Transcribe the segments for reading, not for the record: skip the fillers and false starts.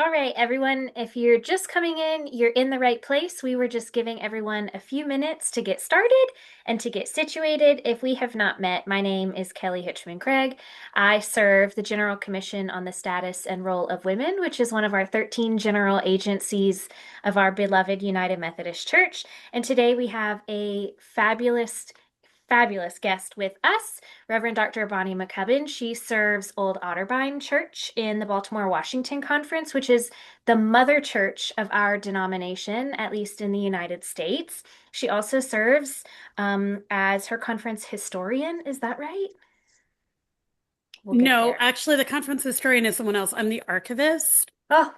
All right, everyone, if you're just coming in, you're in the right place. We were just giving everyone a few minutes to get started and to get situated. If we have not met, my name is Kelly Hitchman Craig. I serve the General Commission on the Status and Role of Women, which is one of our 13 general agencies of our beloved United Methodist Church. And today we have a fabulous guest with us, Reverend Dr. Bonnie McCubbin. She serves Old Otterbein Church in the Baltimore Washington Conference, which is the mother church of our denomination, at least in the United States. She also serves as her conference historian. Is that right? We'll get No, there. actually, the conference historian is someone else. I'm the archivist. Oh,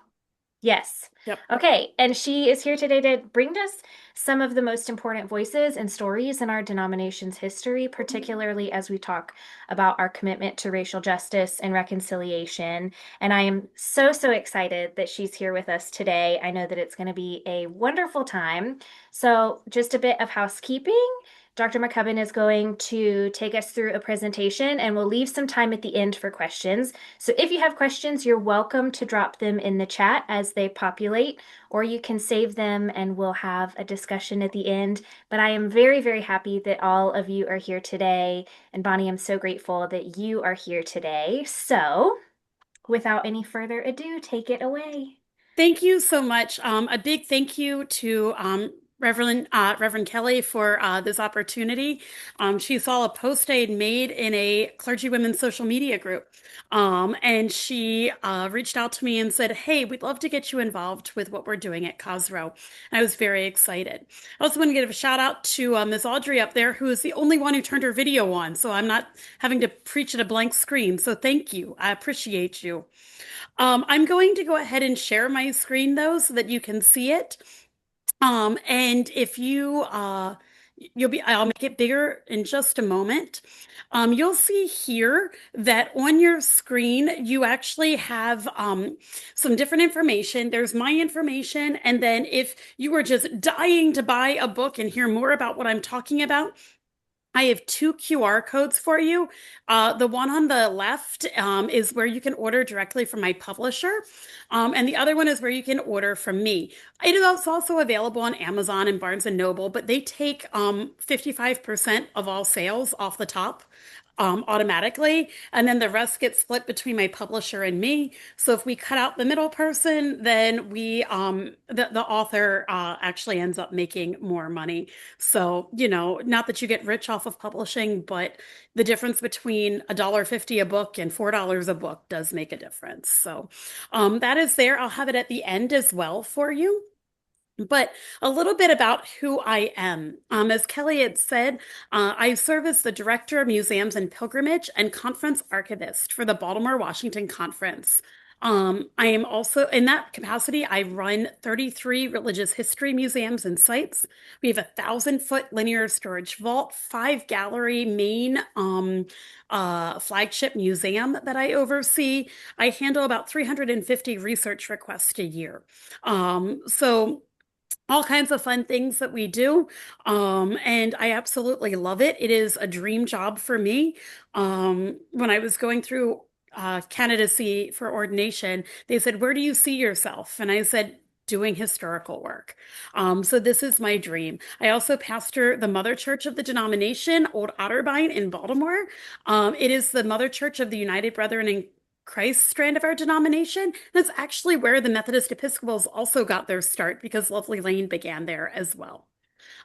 yes. Yep. Okay, and she is here today to bring us some of the most important voices and stories in our denomination's history, particularly as we talk about our commitment to racial justice and reconciliation. And I am so excited that she's here with us today. I know that it's going to be a wonderful time. So, just a bit of housekeeping. Dr. McCubbin is going to take us through a presentation and we'll leave some time at the end for questions. So if you have questions, you're welcome to drop them in the chat as they populate, or you can save them and we'll have a discussion at the end. But I am very happy that all of you are here today. And Bonnie, I'm so grateful that you are here today. So without any further ado, take it away. Thank you so much. A big thank you to Reverend Kelly for this opportunity. She saw a post I had made in a clergy women's social media group, and she reached out to me and said, "Hey, we'd love to get you involved with what we're doing at Cosrow." And I was very excited. I also want to give a shout out to Ms. Audrey up there, who is the only one who turned her video on, so I'm not having to preach at a blank screen. So thank you. I appreciate you. I'm going to go ahead and share my screen though so that you can see it. And if you I'll make it bigger in just a moment. You'll see here that on your screen you actually have some different information. There's my information, and then if you are just dying to buy a book and hear more about what I'm talking about, I have two QR codes for you. The one on the left is where you can order directly from my publisher, and the other one is where you can order from me. It is also available on Amazon and Barnes and Noble, but they take 55% of all sales off the top. Automatically, and then the rest gets split between my publisher and me. So if we cut out the middle person, then the author actually ends up making more money. So, not that you get rich off of publishing, but the difference between $1.50 a book and $4 a book does make a difference. So, that is there. I'll have it at the end as well for you. But a little bit about who I am. As Kelly had said, I serve as the Director of Museums and Pilgrimage and Conference Archivist for the Baltimore Washington Conference. I am also, in that capacity, I run 33 religious history museums and sites. We have 1,000-foot linear storage vault, 5-gallery main flagship museum that I oversee. I handle about 350 research requests a year. So all kinds of fun things that we do. And I absolutely love it. It is a dream job for me. When I was going through candidacy for ordination, they said, "Where do you see yourself?" And I said, "Doing historical work." So this is my dream. I also pastor the mother church of the denomination, Old Otterbein in Baltimore. It is the mother church of the United Brethren in Christ strand of our denomination. That's actually where the Methodist Episcopals also got their start because Lovely Lane began there as well.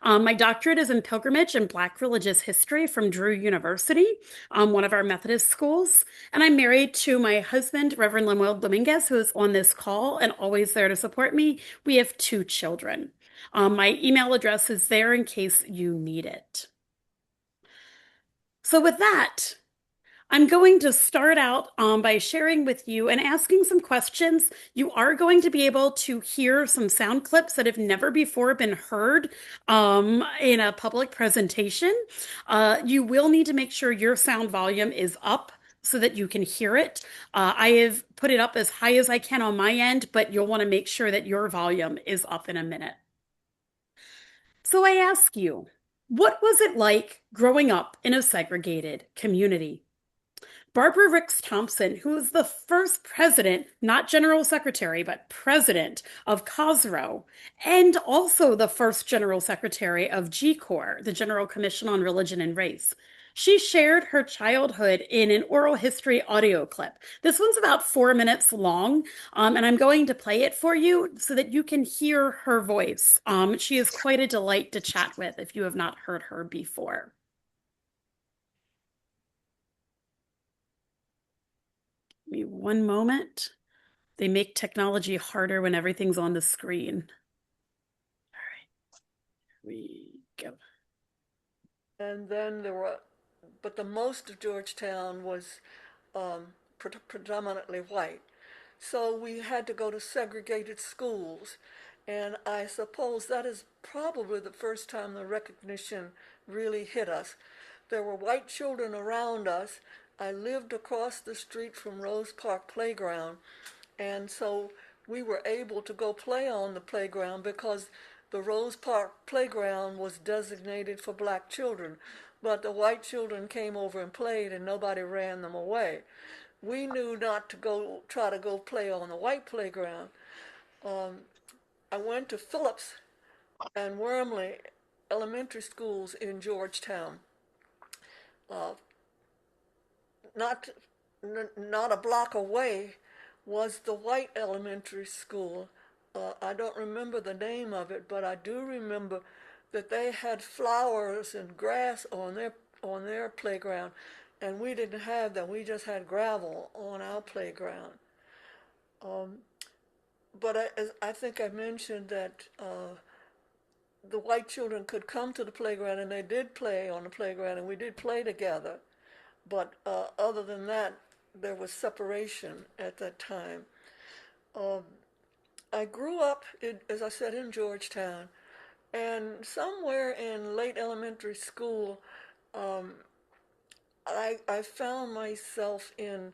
My doctorate is in pilgrimage and Black religious history from Drew University, one of our Methodist schools. And I'm married to my husband, Reverend Lemuel Dominguez, who is on this call and always there to support me. We have 2 children. My email address is there in case you need it. So with that, I'm going to start out by sharing with you and asking some questions. You are going to be able to hear some sound clips that have never before been heard in a public presentation. You will need to make sure your sound volume is up so that you can hear it. I have put it up as high as I can on my end, but you'll want to make sure that your volume is up in a minute. So I ask you, what was it like growing up in a segregated community? Barbara Ricks Thompson, who was the first president, not general secretary, but president of COSRO, and also the first general secretary of GCOR, the General Commission on Religion and Race. She shared her childhood in an oral history audio clip. This one's about 4 minutes long, and I'm going to play it for you so that you can hear her voice. She is quite a delight to chat with if you have not heard her before. Give me one moment. They make technology harder when everything's on the screen. All right, here we go. And then but the most of Georgetown was predominantly white. So we had to go to segregated schools. And I suppose that is probably the first time the recognition really hit us. There were white children around us. I lived across the street from Rose Park Playground, and so we were able to go play on the playground because the Rose Park Playground was designated for black children. But the white children came over and played, and nobody ran them away. We knew not to try to go play on the white playground. I went to Phillips and Wormley elementary schools in Georgetown. Uh, not not a block away was the white elementary school. I don't remember the name of it, but I do remember that they had flowers and grass on their playground, and we didn't have that. We just had gravel on our playground. Um, but I think I mentioned that the white children could come to the playground, and they did play on the playground, and we did play together. But other than that, there was separation at that time. Um, I grew up, as I said, in Georgetown, and somewhere in late elementary school, um, I found myself in,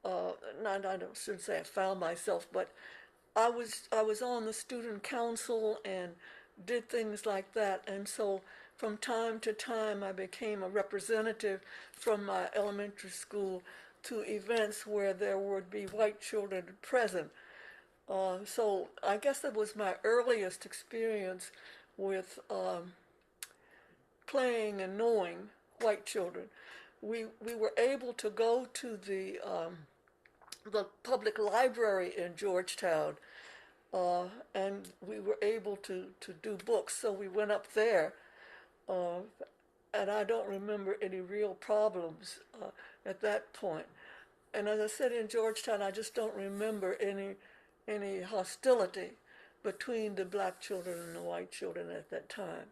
not I shouldn't say I found myself, but I was on the student council and did things like that, and so from time to time I became a representative from my elementary school to events where there would be white children present. So I guess that was my earliest experience with playing and knowing white children. We were able to go to the public library in Georgetown, and we were able to do books. So we went up there, uh, and I don't remember any real problems at that point. And as I said, in Georgetown, I just don't remember any hostility between the black children and the white children at that time.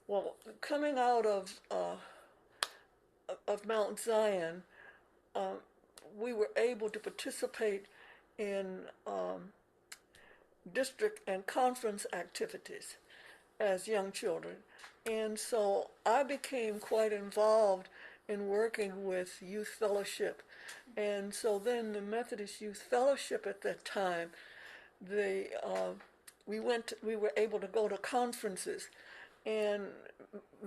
Well, coming out of Mount Zion, uh, we were able to participate in district and conference activities as young children. And so I became quite involved in working with youth fellowship. And so then the Methodist Youth Fellowship at that time, they we were able to go to conferences, and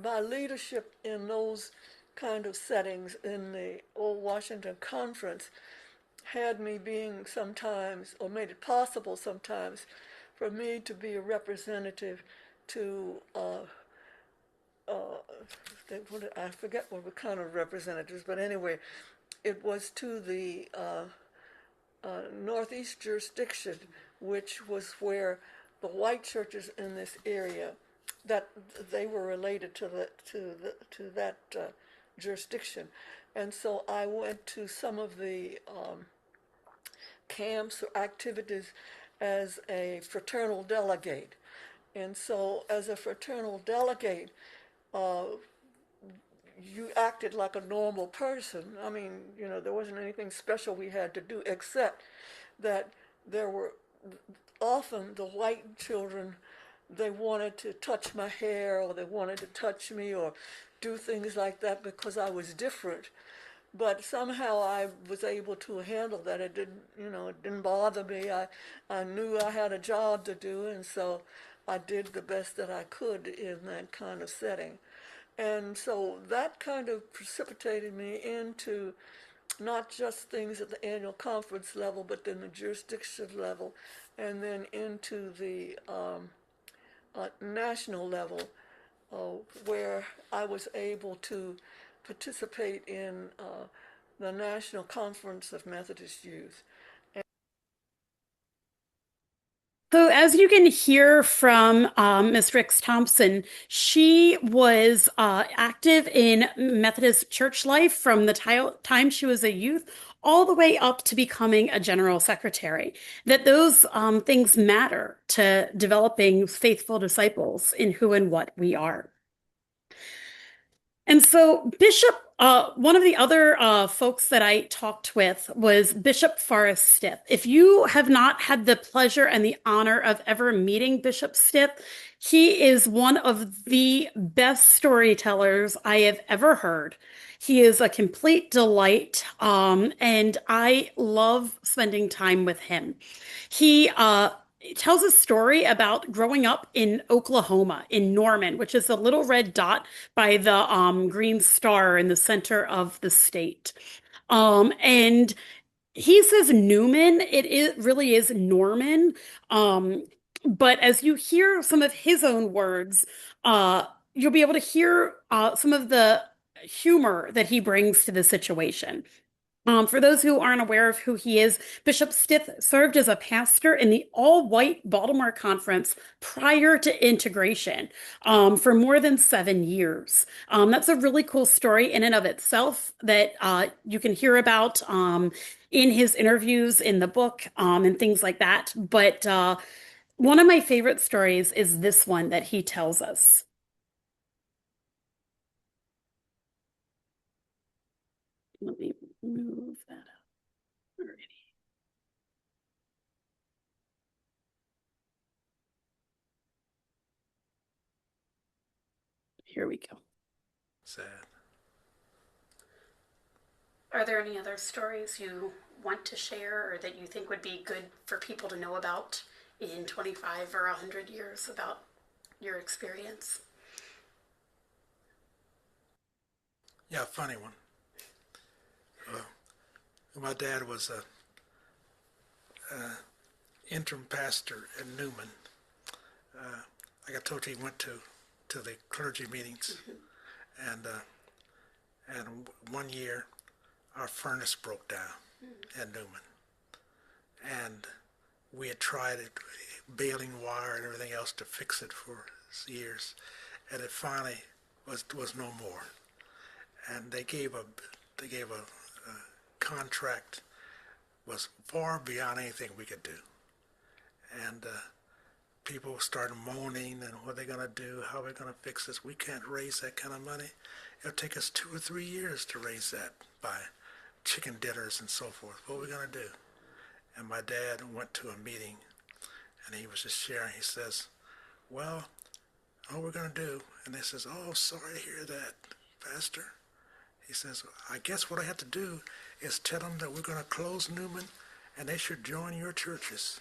my leadership in those kind of settings in the Old Washington Conference had me being sometimes, or made it possible sometimes, for me to be a representative to I forget what were kind of representatives, but anyway, it was to the Northeast jurisdiction, which was where the white churches in this area, that they were related to that jurisdiction, and so I went to some of the camps or activities as a fraternal delegate, and so as a fraternal delegate, uh, you acted like a normal person. I mean, there wasn't anything special we had to do except that there were often the white children, they wanted to touch my hair or they wanted to touch me or do things like that because I was different. But somehow I was able to handle that. It didn't bother me. I knew I had a job to do, and so I did the best that I could in that kind of setting. And so that kind of precipitated me into not just things at the annual conference level, but then the jurisdiction level, and then into the national level, where I was able to participate in the National Conference of Methodist Youth. So, as you can hear from Ms. Rix Thompson, she was active in Methodist church life from the time she was a youth all the way up to becoming a general secretary. That those things matter to developing faithful disciples in who and what we are. And so, one of the other folks that I talked with was Bishop Forrest Stiff. If you have not had the pleasure and the honor of ever meeting Bishop Stiff, he is one of the best storytellers I have ever heard. He is a complete delight, and I love spending time with him. He tells a story about growing up in Oklahoma, in Norman, which is the little red dot by the green star in the center of the state. And he says Newman, really is Norman. But as you hear some of his own words, you'll be able to hear some of the humor that he brings to the situation. For those who aren't aware of who he is, Bishop Stiff served as a pastor in the all-white Baltimore Conference prior to integration for more than 7 years. That's a really cool story in and of itself that you can hear about in his interviews in the book and things like that. But one of my favorite stories is this one that he tells us. Let me move that up. Alrighty. Here we go. Sad. Are there any other stories you want to share or that you think would be good for people to know about in 25 or 100 years about your experience? Yeah, funny one. My dad was a interim pastor in Newman. Like I told you, he went to the clergy meetings, and one year our furnace broke down in Newman, and we had tried it, baling wire and everything else to fix it for years, and it finally was no more, and they gave a contract was far beyond anything we could do. And people started moaning, and what are they going to do? How are we going to fix this? We can't raise that kind of money. It'll take us 2 or 3 years to raise that by chicken dinners and so forth. What are we going to do? And my dad went to a meeting, and he was just sharing. He says, well, all we're going to do, and they says, oh, sorry to hear that, Pastor. He says, I guess what I have to do is tell them that we're going to close Newman and they should join your churches.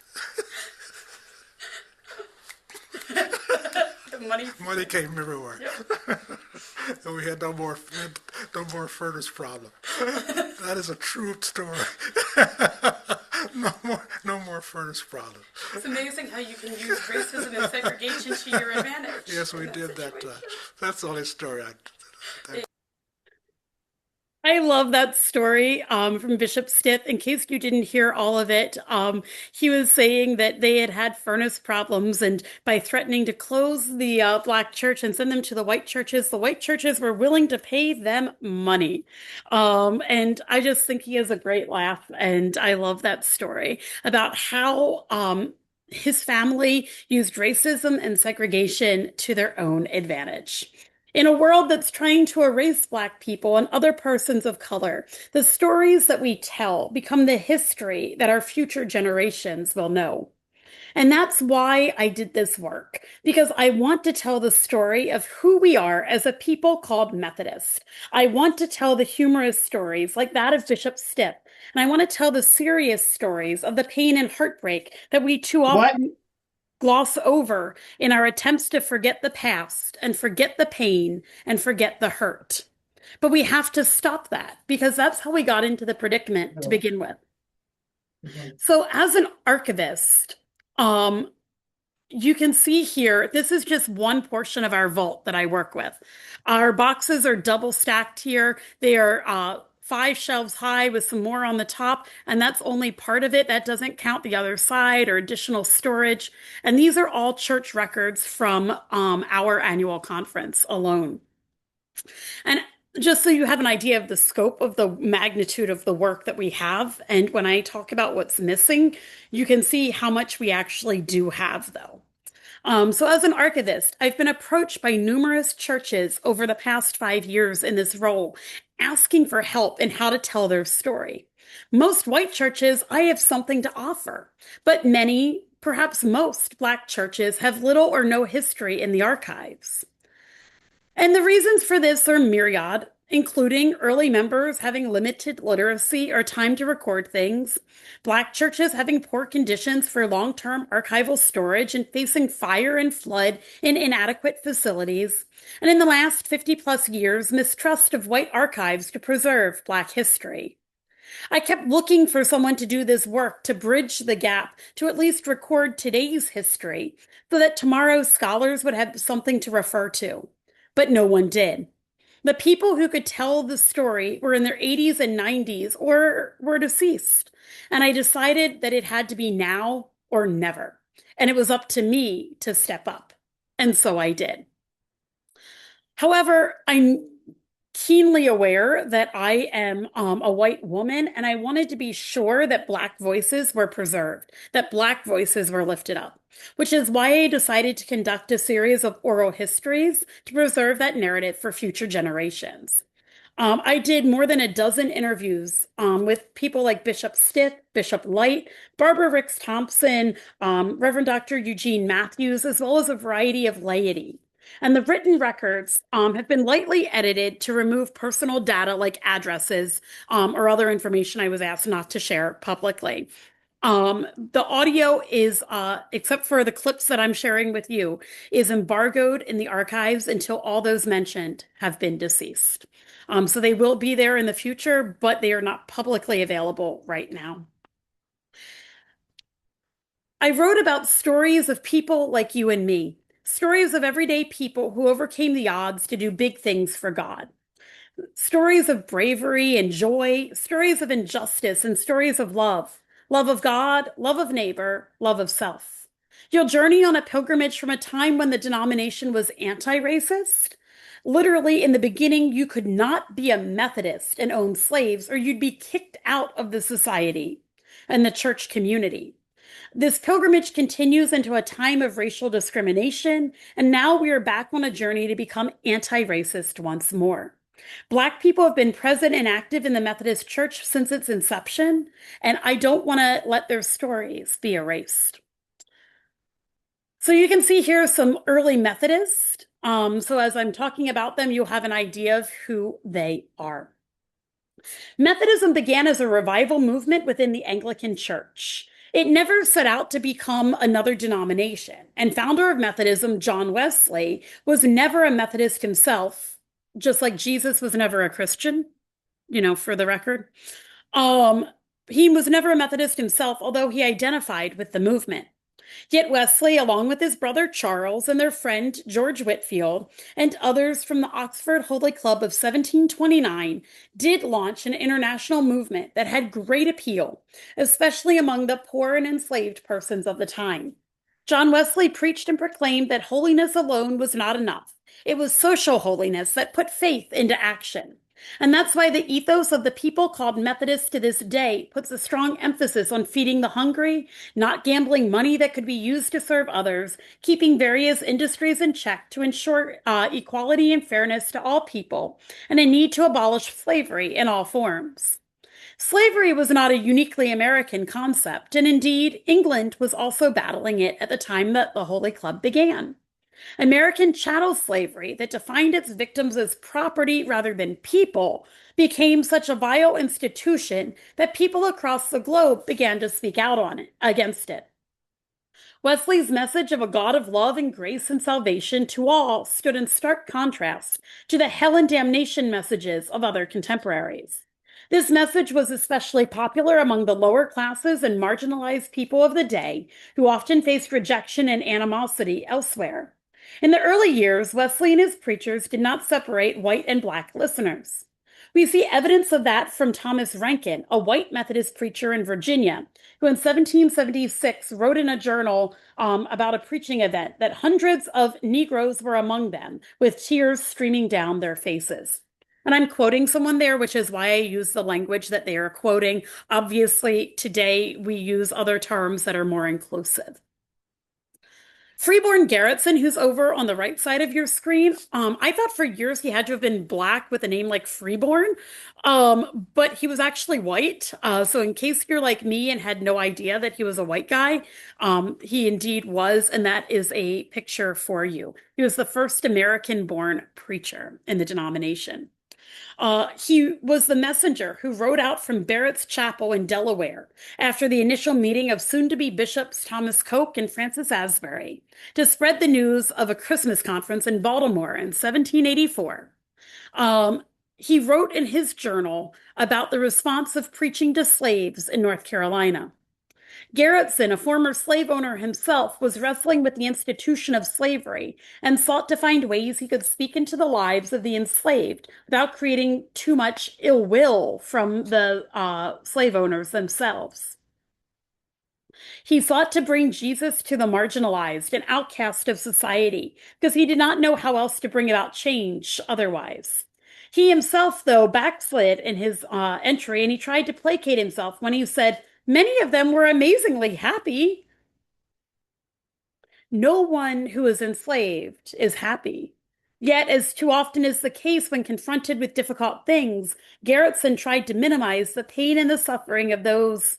Money came everywhere. Yep. And we had no more furnace problem. That is a true story. No more furnace problem. It's amazing how you can use racism and segregation to your advantage. Yes, we did that. That's the only story I love that story from Bishop Stiff. In case you didn't hear all of it, he was saying that they had furnace problems, and by threatening to close the black church and send them to the white churches were willing to pay them money. And I just think he has a great laugh, and I love that story about how his family used racism and segregation to their own advantage. In a world that's trying to erase Black people and other persons of color, the stories that we tell become the history that our future generations will know. And that's why I did this work, because I want to tell the story of who we are as a people called Methodist. I want to tell the humorous stories like that of Bishop Stiff, and I want to tell the serious stories of the pain and heartbreak that we too often gloss over in our attempts to forget the past and forget the pain and forget the hurt. But we have to stop that because that's how we got into the predicament to begin with. So as an archivist, um, you can see here, this is just one portion of our vault that I work with. Our boxes are double stacked here. They are 5 shelves high with some more on the top, and that's only part of it. That doesn't count the other side or additional storage. And these are all church records from our annual conference alone. And just so you have an idea of the scope of the magnitude of the work that we have, and when I talk about what's missing, you can see how much we actually do have, though. So as an archivist, I've been approached by numerous churches over the past 5 years in this role, asking for help in how to tell their story. Most white churches, I have something to offer, but many, perhaps most, Black churches have little or no history in the archives. And the reasons for this are myriad, including early members having limited literacy or time to record things, Black churches having poor conditions for long-term archival storage and facing fire and flood in inadequate facilities, and in the last 50 plus years, mistrust of white archives to preserve Black history. I kept looking for someone to do this work to bridge the gap to at least record today's history so that tomorrow's scholars would have something to refer to. But no one did. The people who could tell the story were in their 80s and 90s or were deceased. And I decided that it had to be now or never. And it was up to me to step up. And so I did. However, I'm keenly aware that I am a white woman, and I wanted to be sure that Black voices were preserved, that Black voices were lifted up, which is why I decided to conduct a series of oral histories to preserve that narrative for future generations. I did more than a dozen interviews with people like Bishop Stitt, Bishop Light, Barbara Ricks Thompson, Reverend Dr. Eugene Matthews, as well as a variety of laity. And the written records have been lightly edited to remove personal data like addresses or other information I was asked not to share publicly. The audio is, except for the clips that I'm sharing with you, is embargoed in the archives until all those mentioned have been deceased. So they will be there in the future, but they are not publicly available right now. I wrote about stories of people like you and me. Stories of everyday people who overcame the odds to do big things for God. Stories of bravery and joy, stories of injustice, and stories of love. Love of God, love of neighbor, love of self. You'll journey on a pilgrimage from a time when the denomination was anti-racist. Literally, in the beginning, you could not be a Methodist and own slaves, or you'd be kicked out of the society and the church community. This pilgrimage continues into a time of racial discrimination, and now we are back on a journey to become anti-racist once more. Black people have been present and active in the Methodist Church since its inception, and I don't want to let their stories be erased. So you can see here some early Methodists. So as I'm talking about them, you'll have an idea of who they are. Methodism began as a revival movement within the Anglican Church. It never set out to become another denomination, and founder of Methodism, John Wesley, was never a Methodist himself, just like Jesus was never a Christian, for the record. He was never a Methodist himself, although he identified with the movement. Yet Wesley, along with his brother Charles and their friend George Whitefield, and others from the Oxford Holy Club of 1729, did launch an international movement that had great appeal, especially among the poor and enslaved persons of the time. John Wesley preached and proclaimed that holiness alone was not enough. It was social holiness that put faith into action. And that's why the ethos of the people called Methodists to this day puts a strong emphasis on feeding the hungry, not gambling money that could be used to serve others, keeping various industries in check to ensure equality and fairness to all people, and a need to abolish slavery in all forms. Slavery was not a uniquely American concept, and indeed, England was also battling it at the time that the Holy Club began. American chattel slavery that defined its victims as property rather than people became such a vile institution that people across the globe began to speak out against it. Wesley's message of a God of love and grace and salvation to all stood in stark contrast to the hell and damnation messages of other contemporaries. This message was especially popular among the lower classes and marginalized people of the day, who often faced rejection and animosity elsewhere. In the early years, Wesley and his preachers did not separate white and black listeners. We see evidence of that from Thomas Rankin, a white Methodist preacher in Virginia, who in 1776 wrote in a journal about a preaching event that hundreds of Negroes were among them, with tears streaming down their faces. And I'm quoting someone there, which is why I use the language that they are quoting. Obviously, today we use other terms that are more inclusive. Freeborn Garrettson, who's over on the right side of your screen, I thought for years he had to have been black with a name like Freeborn, but he was actually white. So in case you're like me and had no idea that he was a white guy, he indeed was, and that is a picture for you. He was the first American-born preacher in the denomination. He was the messenger who rode out from Barrett's Chapel in Delaware after the initial meeting of soon-to-be bishops Thomas Coke and Francis Asbury to spread the news of a Christmas conference in Baltimore in 1784. He wrote in his journal about the response of preaching to slaves in North Carolina. Garrettson, a former slave owner himself, was wrestling with the institution of slavery and sought to find ways he could speak into the lives of the enslaved without creating too much ill will from the slave owners themselves. He sought to bring Jesus to the marginalized and outcast of society because he did not know how else to bring about change otherwise. He himself, though, backslid in his entry, and he tried to placate himself when he said, "Many of them were amazingly happy." No one who is enslaved is happy. Yet, as too often is the case when confronted with difficult things, Garrettson tried to minimize the pain and the suffering of those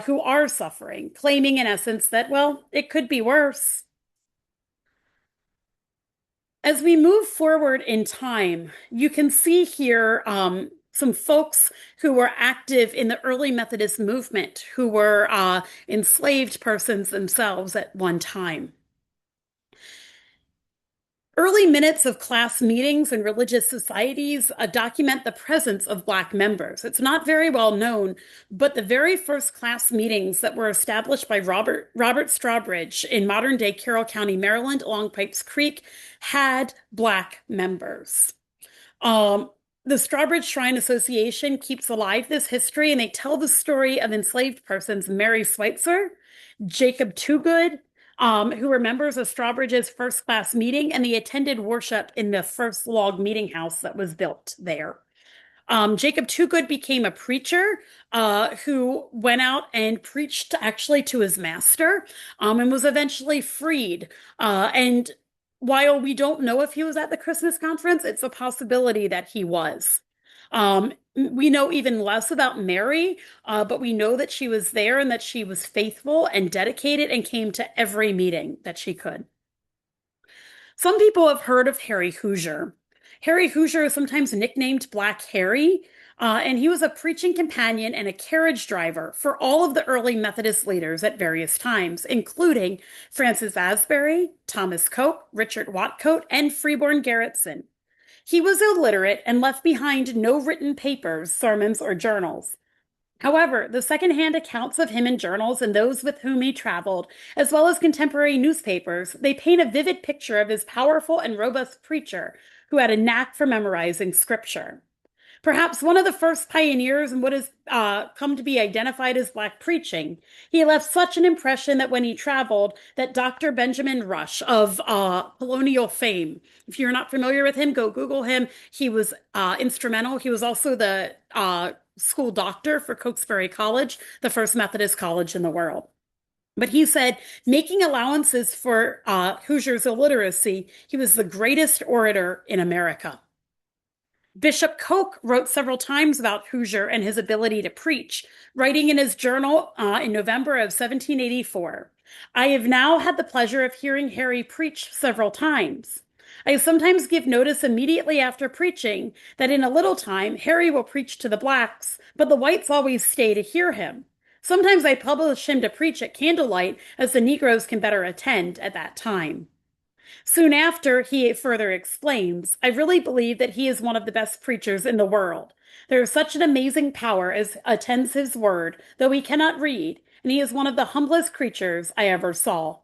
who are suffering, claiming in essence that, well, it could be worse. As we move forward in time, you can see here some folks who were active in the early Methodist movement, who were enslaved persons themselves at one time. Early minutes of class meetings and religious societies document the presence of Black members. It's not very well known, but the very first class meetings that were established by Robert Strawbridge in modern-day Carroll County, Maryland, along Pipes Creek, had Black members. The Strawbridge Shrine Association keeps alive this history, and they tell the story of enslaved persons Mary Schweitzer, Jacob Toogood, who remembers a Strawbridge's first class meeting, and they attended worship in the first log meeting house that was built there. Jacob Toogood became a preacher who went out and preached actually to his master and was eventually freed. And while we don't know if he was at the Christmas conference, it's a possibility that he was. We know even less about Mary, but we know that she was there and that she was faithful and dedicated and came to every meeting that she could. Some people have heard of Harry Hoosier. Harry Hoosier is sometimes nicknamed Black Harry, and he was a preaching companion and a carriage driver for all of the early Methodist leaders at various times, including Francis Asbury, Thomas Coke, Richard Watcote, and Freeborn Garrettson. He was illiterate and left behind no written papers, sermons, or journals. However, the secondhand accounts of him in journals and those with whom he traveled, as well as contemporary newspapers, they paint a vivid picture of his powerful and robust preacher who had a knack for memorizing scripture. Perhaps one of the first pioneers in what has come to be identified as Black preaching, he left such an impression that when he traveled, that Dr. Benjamin Rush of colonial fame, if you're not familiar with him, go Google him. He was instrumental. He was also the school doctor for Cokesbury College, the first Methodist college in the world. But he said, making allowances for Hoosier's illiteracy, he was the greatest orator in America. Bishop Coke wrote several times about Hoosier and his ability to preach, writing in his journal in November of 1784, "I have now had the pleasure of hearing Harry preach several times. I sometimes give notice immediately after preaching that in a little time Harry will preach to the blacks, but the whites always stay to hear him. Sometimes I publish him to preach at candlelight, as the Negroes can better attend at that time. Soon after, he further explains, I really believe that he is one of the best preachers in the world. There is such an amazing power as attends his word, though he cannot read, and he is one of the humblest creatures I ever saw.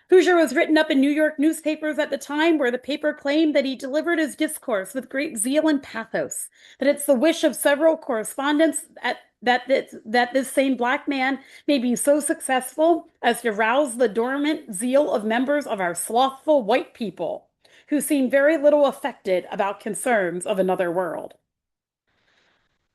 Hoosier was written up in New York newspapers at the time, where the paper claimed that he delivered his discourse with great zeal and pathos, that it's the wish of several correspondents that this same black man may be so successful as to rouse the dormant zeal of members of our slothful white people, who seem very little affected about concerns of another world.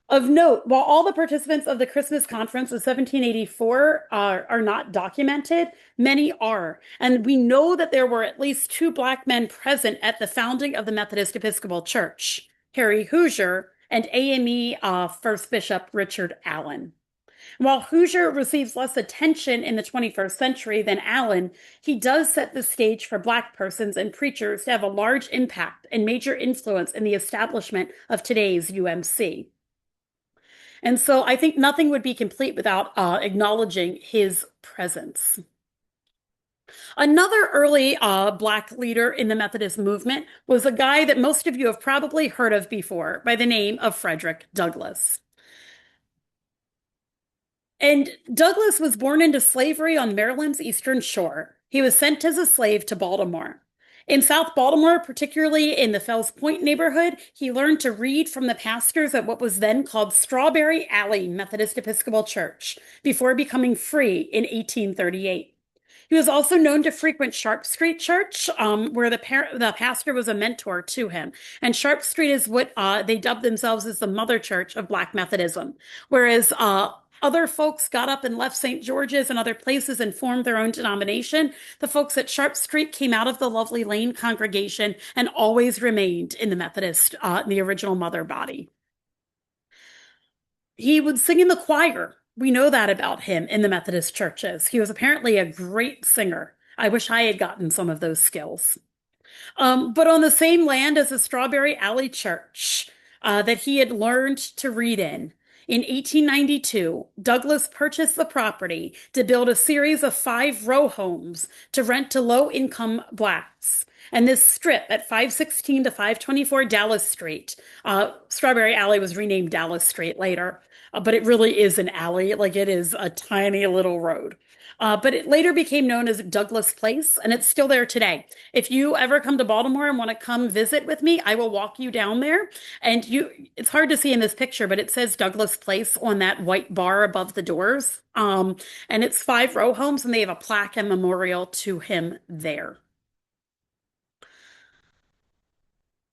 Of note, while all the participants of the Christmas conference of 1784 are not documented, many are. And we know that there were at least two black men present at the founding of the Methodist Episcopal Church, Harry Hoosier and AME First Bishop Richard Allen. While Hoosier receives less attention in the 21st century than Allen, he does set the stage for black persons and preachers to have a large impact and major influence in the establishment of today's UMC. And so I think nothing would be complete without acknowledging his presence. Another early Black leader in the Methodist movement was a guy that most of you have probably heard of before by the name of Frederick Douglass. And Douglass was born into slavery on Maryland's Eastern Shore. He was sent as a slave to Baltimore. In South Baltimore, particularly in the Fells Point neighborhood, he learned to read from the pastors at what was then called Strawberry Alley Methodist Episcopal Church before becoming free in 1838. He was also known to frequent Sharp Street Church, where the pastor was a mentor to him. And Sharp Street is what they dubbed themselves as the mother church of Black Methodism, whereas other folks got up and left St. George's and other places and formed their own denomination. The folks at Sharp Street came out of the Lovely Lane congregation and always remained in the Methodist, the original mother body. He would sing in the choir. We know that about him in the Methodist churches. He was apparently a great singer. I wish I had gotten some of those skills. But on the same land as the Strawberry Alley Church that he had learned to read in 1892, Douglass purchased the property to build a series of 5-row homes to rent to low-income blacks. And this strip at 516 to 524 Dallas Street, Strawberry Alley was renamed Dallas Street later, but it really is an alley, like it is a tiny little road. But it later became known as Douglass Place, and it's still there today. If you ever come to Baltimore and want to come visit with me, I will walk you down there. And it's hard to see in this picture, but it says Douglass Place on that white bar above the doors. And it's 5-row homes, and they have a plaque and memorial to him there.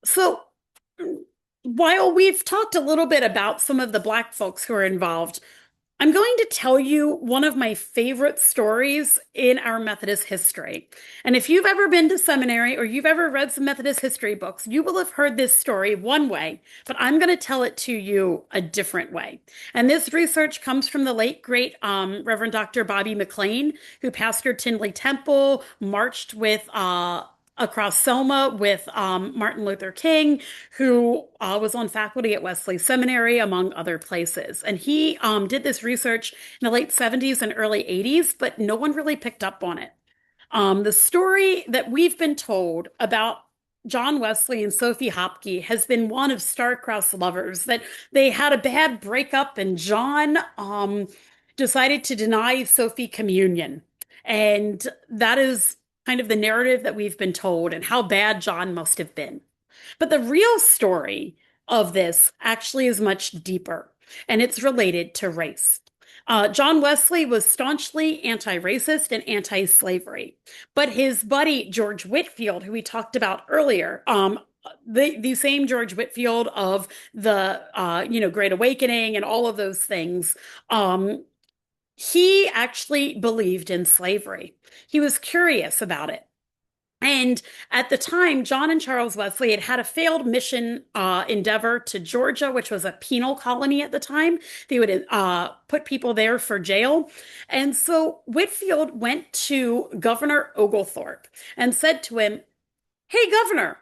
So while we've talked a little bit about some of the Black folks who are involved, I'm going to tell you one of my favorite stories in our Methodist history. And if you've ever been to seminary or you've ever read some Methodist history books, you will have heard this story one way, but I'm going to tell it to you a different way. And this research comes from the late, great Reverend Dr. Bobby McLean, who pastored Tinley Temple, marched with across Selma with Martin Luther King, who was on faculty at Wesley Seminary, among other places. And he did this research in the late 70s and early 80s, but no one really picked up on it. The story that we've been told about John Wesley and Sophie Hopke has been one of star-crossed lovers, that they had a bad breakup and John decided to deny Sophie communion. And that is kind of the narrative that we've been told and how bad John must have been. But the real story of this actually is much deeper, and it's related to race. John Wesley was staunchly anti-racist and anti-slavery, but his buddy George Whitefield, who we talked about earlier, the same George Whitefield of the Great Awakening and all of those things, he actually believed in slavery. He was curious about it. And at the time, John and Charles Wesley had had a failed mission endeavor to Georgia, which was a penal colony at the time. They would put people there for jail. And so Whitefield went to Governor Oglethorpe and said to him, "Hey, Governor,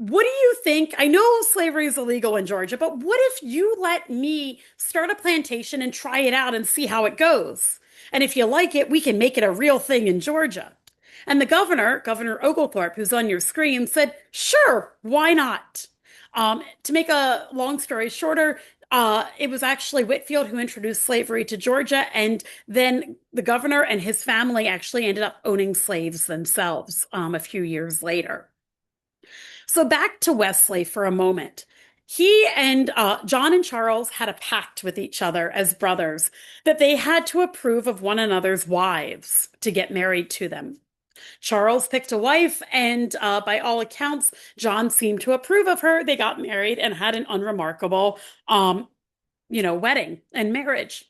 what do you think? I know slavery is illegal in Georgia, but what if you let me start a plantation and try it out and see how it goes? And if you like it, we can make it a real thing in Georgia. And the governor, Governor Oglethorpe, who's on your screen, said, sure, why not? To make a long story shorter, it was actually Whitfield who introduced slavery to Georgia, and then the governor and his family actually ended up owning slaves themselves a few years later. So back to Wesley for a moment. He and John and Charles had a pact with each other as brothers that they had to approve of one another's wives to get married to them. Charles picked a wife, and by all accounts, John seemed to approve of her. They got married and had an unremarkable, wedding and marriage.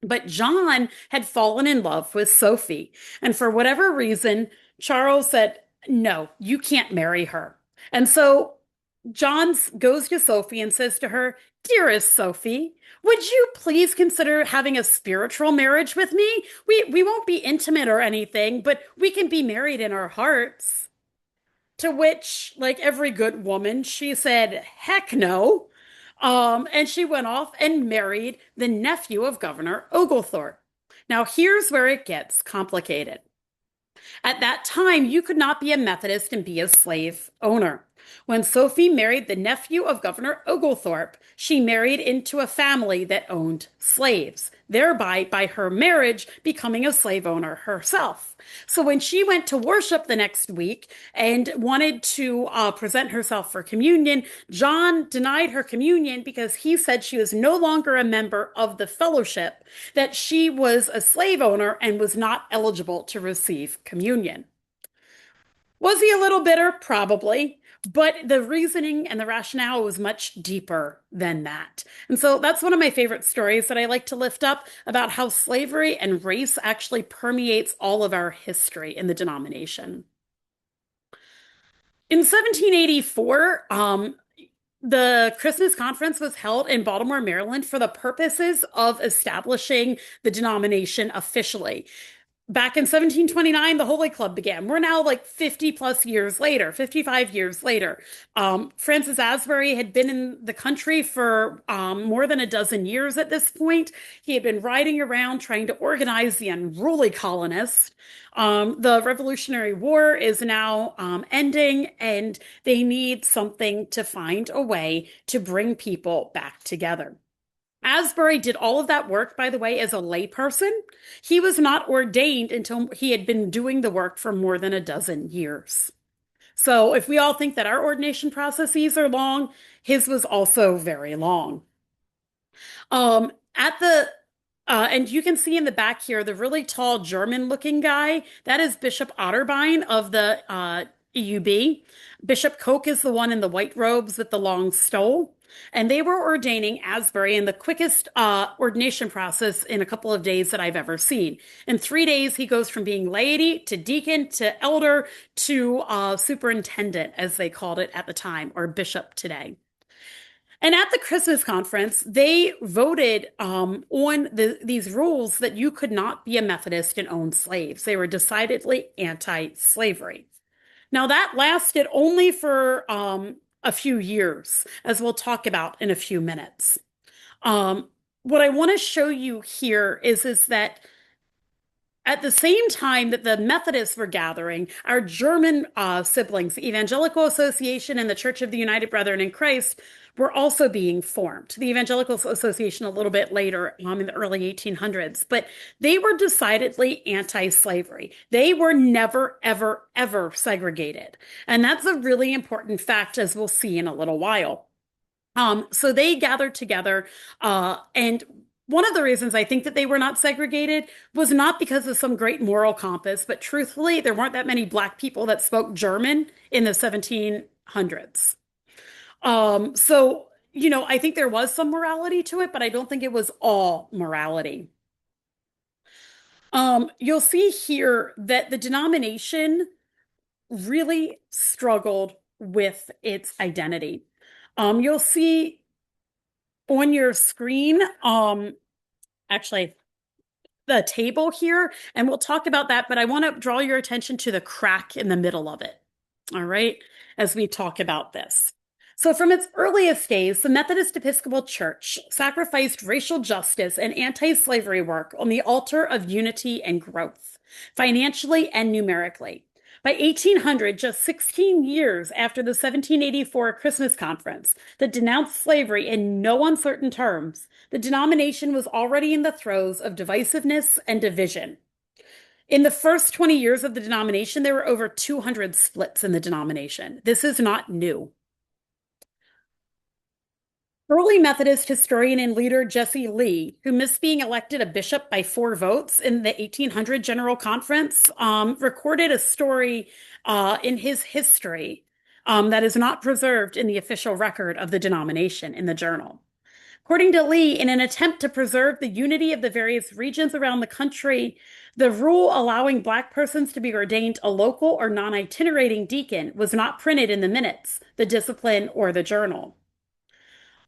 But John had fallen in love with Sophie, and for whatever reason, Charles said, "No, you can't marry her." And so John goes to Sophie and says to her, "Dearest Sophie, would you please consider having a spiritual marriage with me? We won't be intimate or anything, but we can be married in our hearts." To which, like every good woman, she said, "Heck no." And she went off and married the nephew of Governor Oglethorpe. Now, here's where it gets complicated. At that time, you could not be a Methodist and be a slave owner. When Sophie married the nephew of Governor Oglethorpe, she married into a family that owned slaves, thereby, by her marriage, becoming a slave owner herself. So when she went to worship the next week and wanted to present herself for communion, John denied her communion because he said she was no longer a member of the fellowship, that she was a slave owner and was not eligible to receive communion. Was he a little bitter? Probably. But the reasoning and the rationale was much deeper than that. And so that's one of my favorite stories that I like to lift up about how slavery and race actually permeates all of our history in the denomination. In 1784, the Christmas conference was held in Baltimore, Maryland, for the purposes of establishing the denomination officially. Back in 1729, the Holy Club began. We're now like 50 plus years later, 55 years later. Francis Asbury had been in the country for more than a dozen years at this point. He had been riding around trying to organize the unruly colonists. The Revolutionary War is now ending, and they need something to find a way to bring people back together. Asbury did all of that work, by the way, as a layperson. He was not ordained until he had been doing the work for more than a dozen years. So if we all think that our ordination processes are long, his was also very long. And you can see in the back here, the really tall German-looking guy, that is Bishop Otterbein of the EUB. Bishop Koch is the one in the white robes with the long stole. And they were ordaining Asbury in the quickest ordination process in a couple of days that I've ever seen. In 3 days, he goes from being laity to deacon to elder to superintendent, as they called it at the time, or bishop today. And at the Christmas conference, they voted on these rules that you could not be a Methodist and own slaves. They were decidedly anti-slavery. Now, that lasted only for a few years, as we'll talk about in a few minutes. What I want to show you here is that at the same time that the Methodists were gathering, our German siblings, the Evangelical Association and the Church of the United Brethren in Christ, were also being formed. The Evangelical Association a little bit later in the early 1800s, but they were decidedly anti-slavery. They were never, ever, ever segregated. And that's a really important fact, as we'll see in a little while. So they gathered together, and one of the reasons I think that they were not segregated was not because of some great moral compass, but truthfully, there weren't that many Black people that spoke German in the 1700s. I think there was some morality to it, but I don't think it was all morality. You'll see here that the denomination really struggled with its identity. You'll see on your screen, actually, the table here, and we'll talk about that, but I want to draw your attention to the crack in the middle of it. all right, as we talk about this. So, from its earliest days, the Methodist Episcopal Church sacrificed racial justice and anti-slavery work on the altar of unity and growth, financially and numerically. By 1800, just 16 years after the 1784 Christmas Conference that denounced slavery in no uncertain terms, the denomination was already in the throes of divisiveness and division. In the first 20 years of the denomination, there were over 200 splits in the denomination. This is not new. Early Methodist historian and leader Jesse Lee, who missed being elected a bishop by 4 votes in the 1800 General Conference, recorded a story in his history that is not preserved in the official record of the denomination in the journal. According to Lee, in an attempt to preserve the unity of the various regions around the country, the rule allowing Black persons to be ordained a local or non-itinerating deacon was not printed in the minutes, the discipline, or the journal.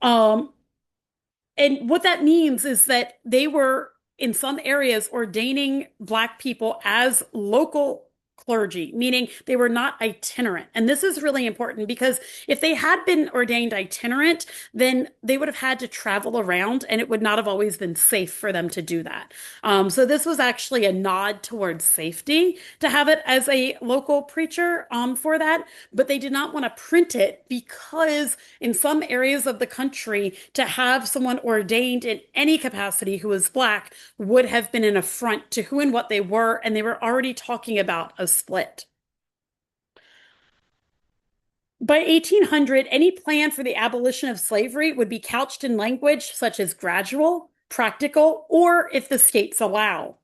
And what that means is that they were, in some areas, ordaining Black people as local clergy, meaning they were not itinerant. And this is really important because if they had been ordained itinerant, then they would have had to travel around and it would not have always been safe for them to do that. So this was actually a nod towards safety to have it as a local preacher for that, but they did not want to print it because in some areas of the country, to have someone ordained in any capacity who was Black would have been an affront to who and what they were, and they were already talking about a split. By 1800, any plan for the abolition of slavery would be couched in language such as gradual, practical, or if the states allow.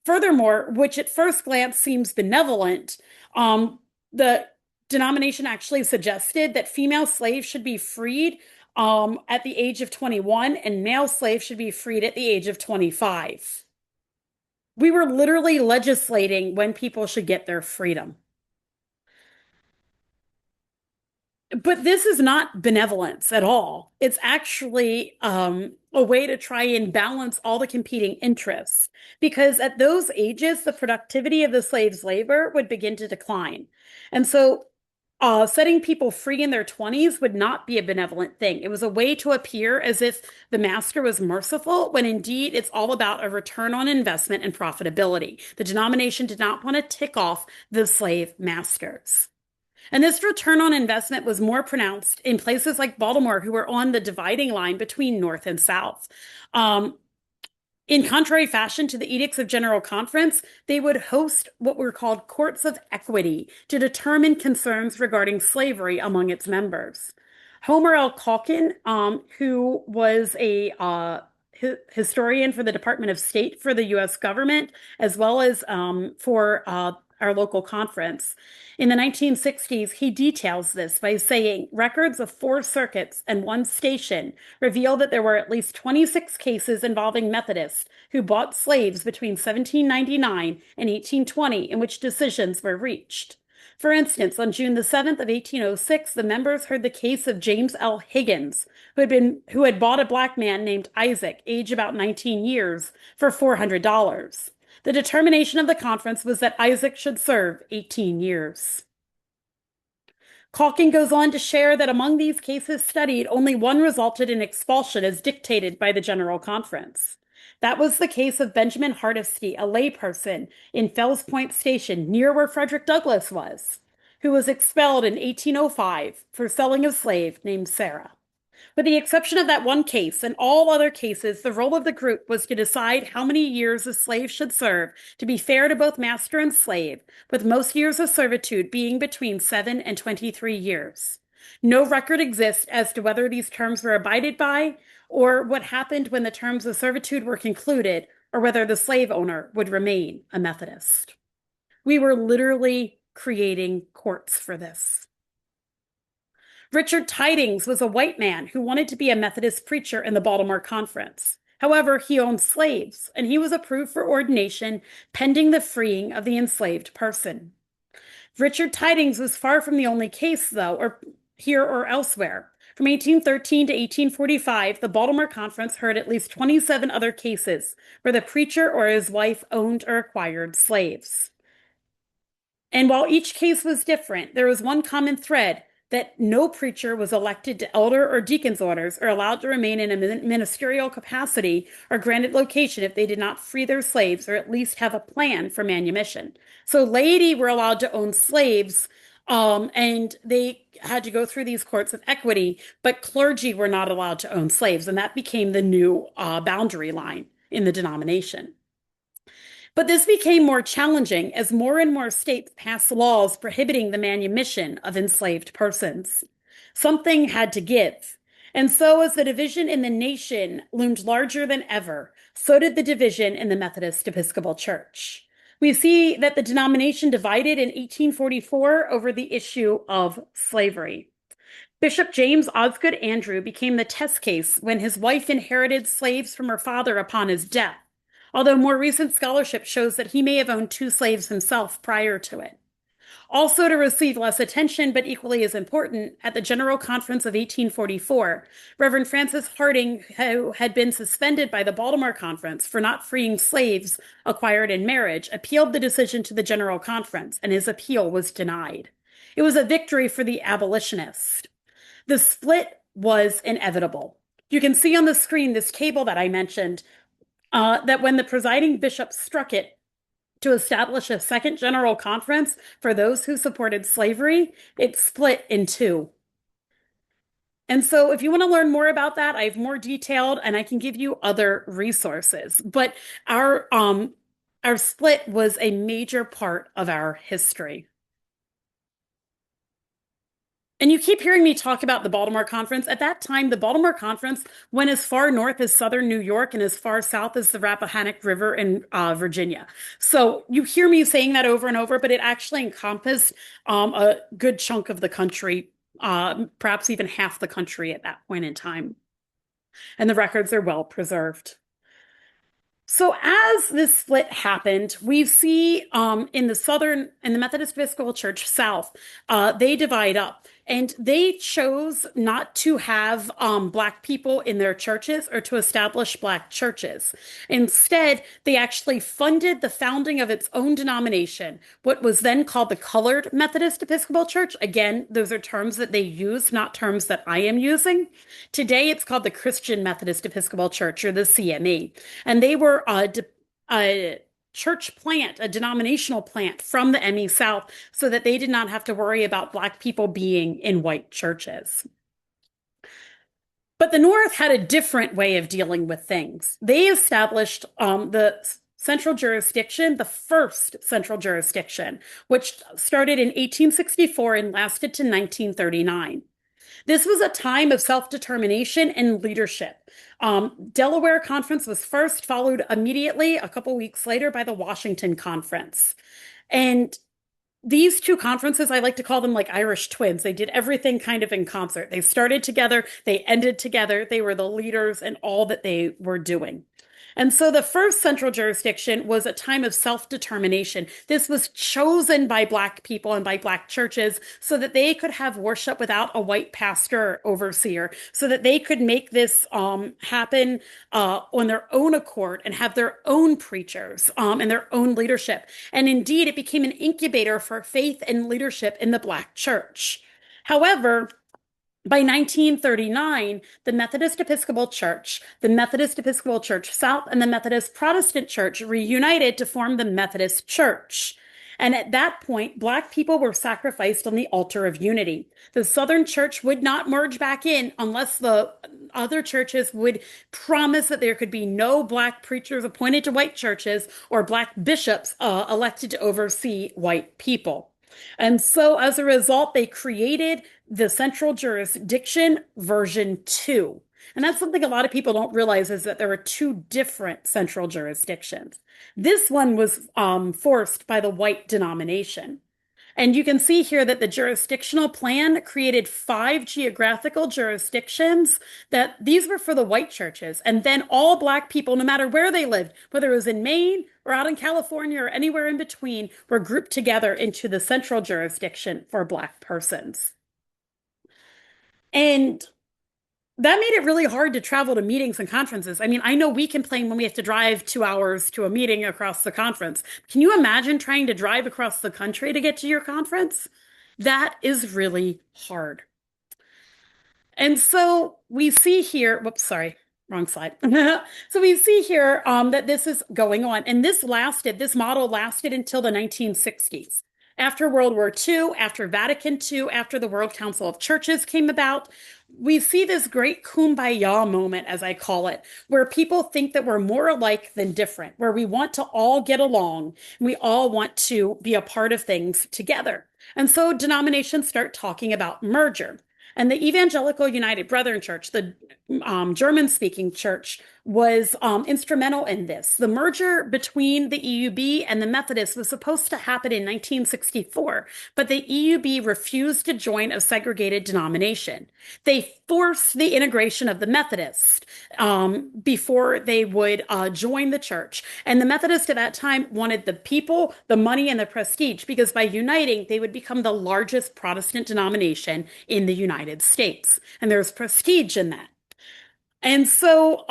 Furthermore, which at first glance seems benevolent, the denomination actually suggested that female slaves should be freed at the age of 21 and male slaves should be freed at the age of 25. We were literally legislating when people should get their freedom. But this is not benevolence at all. It's actually a way to try and balance all the competing interests. Because at those ages, the productivity of the slave's labor would begin to decline. And so setting people free in their 20s would not be a benevolent thing. It was a way to appear as if the master was merciful, when indeed it's all about a return on investment and profitability. The denomination did not want to tick off the slave masters. And this return on investment was more pronounced in places like Baltimore, who were on the dividing line between North and South. In contrary fashion to the Edicts of General Conference, they would host what were called courts of equity to determine concerns regarding slavery among its members. Homer L. Calkin, who was a historian for the Department of State for the U.S. government, as well as for our local conference. In the 1960s, he details this by saying, records of 4 circuits and 1 station reveal that there were at least 26 cases involving Methodists who bought slaves between 1799 and 1820 in which decisions were reached. For instance, on June the 7th of 1806, the members heard the case of James L. Higgins, who had bought a Black man named Isaac, age about 19 years, for $400. The determination of the conference was that Isaac should serve 18 years. Calkin goes on to share that among these cases studied, only one resulted in expulsion as dictated by the General Conference. That was the case of Benjamin Hardesty, a layperson in Fells Point Station, near where Frederick Douglass was, who was expelled in 1805 for selling a slave named Sarah. With the exception of that one case and all other cases, the role of the group was to decide how many years a slave should serve to be fair to both master and slave, with most years of servitude being between 7 and 23 years. No record exists as to whether these terms were abided by, or what happened when the terms of servitude were concluded, or whether the slave owner would remain a Methodist. We were literally creating courts for this. Richard Tidings was a white man who wanted to be a Methodist preacher in the Baltimore Conference. However, he owned slaves, and he was approved for ordination pending the freeing of the enslaved person. Richard Tidings was far from the only case, though, or here or elsewhere. From 1813 to 1845, the Baltimore Conference heard at least 27 other cases where the preacher or his wife owned or acquired slaves. And while each case was different, there was one common thread that no preacher was elected to elder or deacon's orders or allowed to remain in a ministerial capacity or granted location if they did not free their slaves or at least have a plan for manumission. So laity were allowed to own slaves, and they had to go through these courts of equity, but clergy were not allowed to own slaves, and that became the new boundary line in the denomination. But this became more challenging as more and more states passed laws prohibiting the manumission of enslaved persons. Something had to give. And so, as the division in the nation loomed larger than ever, so did the division in the Methodist Episcopal Church. We see that the denomination divided in 1844 over the issue of slavery. Bishop James Osgood Andrew became the test case when his wife inherited slaves from her father upon his death, although more recent scholarship shows that he may have owned 2 slaves himself prior to it. Also to receive less attention, but equally as important, at the General Conference of 1844, Reverend Francis Harding, who had been suspended by the Baltimore Conference for not freeing slaves acquired in marriage, appealed the decision to the General Conference, and his appeal was denied. It was a victory for the abolitionists. The split was inevitable. You can see on the screen this cable that I mentioned, that when the presiding bishop struck it to establish a second general conference for those who supported slavery, it split in 2. And so if you want to learn more about that, I have more detailed and I can give you other resources. But our split was a major part of our history. And you keep hearing me talk about the Baltimore Conference. At that time, the Baltimore Conference went as far north as southern New York and as far south as the Rappahannock River in Virginia. So you hear me saying that over and over, but it actually encompassed a good chunk of the country, perhaps even half the country at that point in time. And the records are well preserved. So as this split happened, we see in the Methodist Episcopal Church South, they divide up. And they chose not to have Black people in their churches or to establish Black churches. Instead, they actually funded the founding of its own denomination, what was then called the Colored Methodist Episcopal Church. Again, those are terms that they use, not terms that I am using. Today, it's called the Christian Methodist Episcopal Church, or the CME. And they were a church plant, a denominational plant from the ME South, so that they did not have to worry about Black people being in white churches. But the North had a different way of dealing with things. They established the central jurisdiction, the first central jurisdiction, which started in 1864 and lasted to 1939. This was a time of self-determination and leadership. Delaware Conference was first, followed immediately a couple weeks later by the Washington Conference. And these 2 conferences, I like to call them like Irish twins. They did everything kind of in concert. They started together, they ended together, they were the leaders in all that they were doing. And so the first central jurisdiction was a time of self-determination. This was chosen by Black people and by Black churches so that they could have worship without a white pastor or overseer, so that they could make this happen on their own accord and have their own preachers and their own leadership. And indeed, it became an incubator for faith and leadership in the Black church. However, by 1939, the Methodist Episcopal Church, the Methodist Episcopal Church South, and the Methodist Protestant Church reunited to form the Methodist Church. And at that point, Black people were sacrificed on the altar of unity. The Southern Church would not merge back in unless the other churches would promise that there could be no Black preachers appointed to white churches or Black bishops elected to oversee white people. And so as a result, they created the central jurisdiction version 2. And that's something a lot of people don't realize, is that there are 2 different central jurisdictions. This one was forced by the white denomination. And you can see here that the jurisdictional plan created 5 geographical jurisdictions, that these were for the white churches. And then all Black people, no matter where they lived, whether it was in Maine or out in California or anywhere in between, were grouped together into the central jurisdiction for Black persons. And that made it really hard to travel to meetings and conferences. I mean, I know we complain when we have to drive 2 hours to a meeting across the conference. Can you imagine trying to drive across the country to get to your conference? That is really hard. And so we see here, whoops, sorry, wrong slide. So we see here that this is going on. And this model lasted until the 1960s. After World War II, after Vatican II, after the World Council of Churches came about, we see this great kumbaya moment, as I call it, where people think that we're more alike than different, where we want to all get along, and we all want to be a part of things together. And so denominations start talking about merger. And the Evangelical United Brethren Church, the German-speaking church, was instrumental in this. The merger between the EUB and the Methodists was supposed to happen in 1964, but the EUB refused to join a segregated denomination. They forced the integration of the Methodists before they would join the church. And the Methodists at that time wanted the people, the money, and the prestige, because by uniting, they would become the largest Protestant denomination in the United States. And there's prestige in that. And so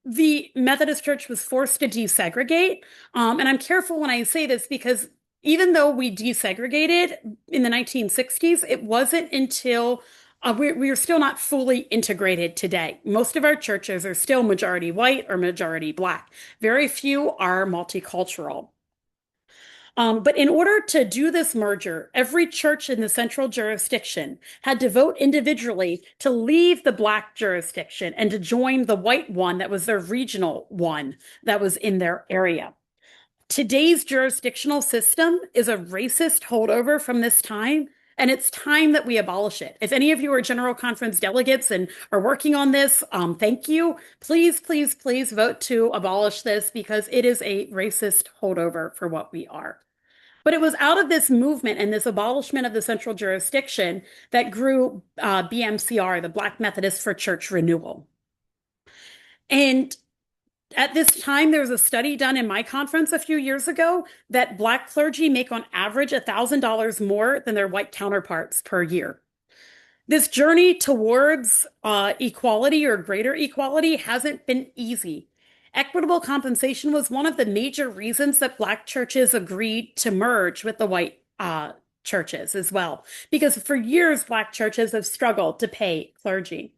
the Methodist Church was forced to desegregate. And I'm careful when I say this because even though we desegregated in the 1960s, it wasn't until we are still not fully integrated today. Most of our churches are still majority white or majority Black. Very few are multicultural. But in order to do this merger, every church in the central jurisdiction had to vote individually to leave the Black jurisdiction and to join the white one that was their regional one that was in their area. Today's jurisdictional system is a racist holdover from this time, and it's time that we abolish it. If any of you are General Conference delegates and are working on this, thank you. Please, please, please vote to abolish this because it is a racist holdover for what we are. But it was out of this movement and this abolishment of the central jurisdiction that grew BMCR, the Black Methodist for Church Renewal. And at this time, there was a study done in my conference a few years ago that Black clergy make on average $1,000 more than their white counterparts per year. This journey towards equality or greater equality hasn't been easy. Equitable compensation was one of the major reasons that Black churches agreed to merge with the white churches as well, because for years, Black churches have struggled to pay clergy.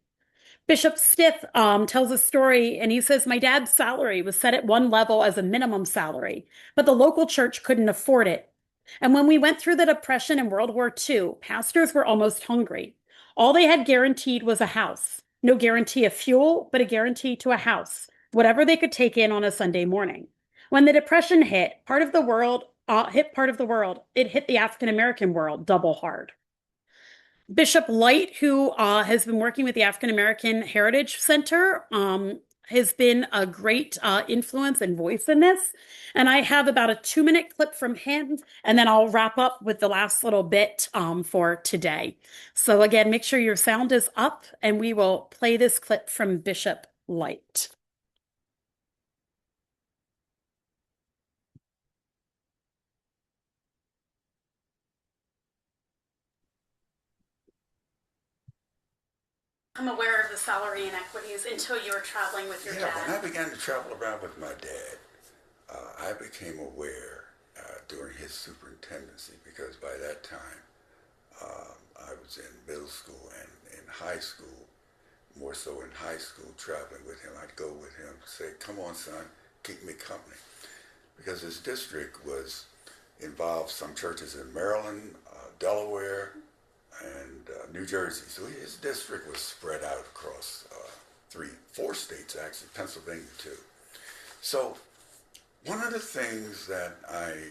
Bishop Stith tells a story, and he says, my dad's salary was set at one level as a minimum salary, but the local church couldn't afford it. And when we went through the Depression and World War II, pastors were almost hungry. All they had guaranteed was a house. No guarantee of fuel, but a guarantee to a house, whatever they could take in on a Sunday morning. When the Depression hit, part of the world, it hit the African American world double hard. Bishop Light, who has been working with the African American Heritage Center, has been a great influence and voice in this. And I have about a 2-minute clip from him, and then I'll wrap up with the last little bit for today. So again, make sure your sound is up, and we will play this clip from Bishop Light. I'm aware of the salary inequities until you were traveling with your dad. When I began to travel around with my dad, I became aware during his superintendency, because by that time I was in middle school and in high school, more so in high school, traveling with him. I'd go with him, say, come on, son, keep me company. Because his district involved some churches in Maryland, Delaware, and New Jersey. So his district was spread out across 4 states, actually, Pennsylvania too. So one of the things that I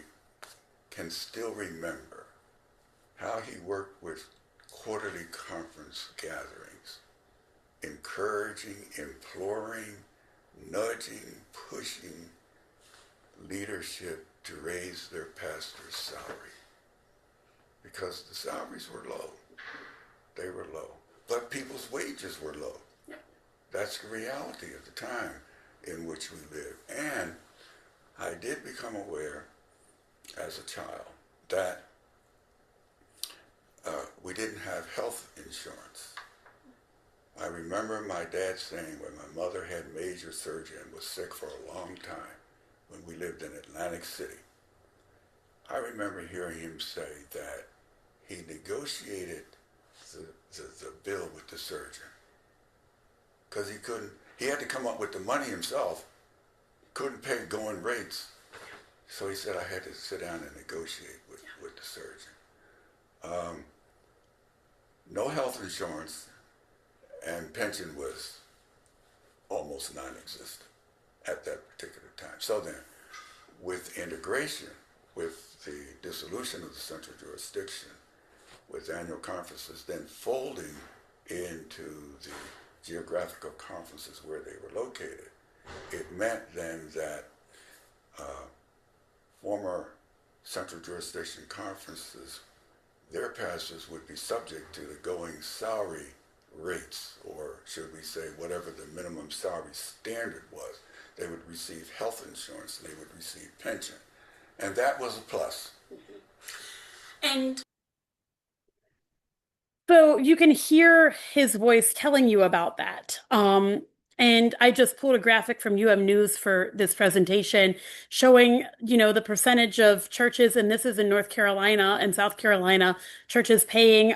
can still remember, how he worked with quarterly conference gatherings, encouraging, imploring, nudging, pushing leadership to raise their pastor's salary. Because the salaries were low. They were low. But people's wages were low. Yep. That's the reality of the time in which we live. And I did become aware as a child that we didn't have health insurance. I remember my dad saying when my mother had major surgery and was sick for a long time when we lived in Atlantic City. I remember hearing him say that he negotiated the bill with the surgeon because he had to come up with the money himself, couldn't pay going rates. So he said I had to sit down and negotiate with the surgeon. No health insurance, and pension was almost non-existent at that particular time. So then, with integration, with the dissolution of the central jurisdiction, with annual conferences then folding into the geographical conferences where they were located, it meant then that former central jurisdiction conferences, their pastors would be subject to the going salary rates, or should we say whatever the minimum salary standard was. They would receive health insurance, they would receive pension, and that was a plus. And so you can hear his voice telling you about that. And I just pulled a graphic from News for this presentation showing, the percentage of churches, and this is in North Carolina and South Carolina, churches paying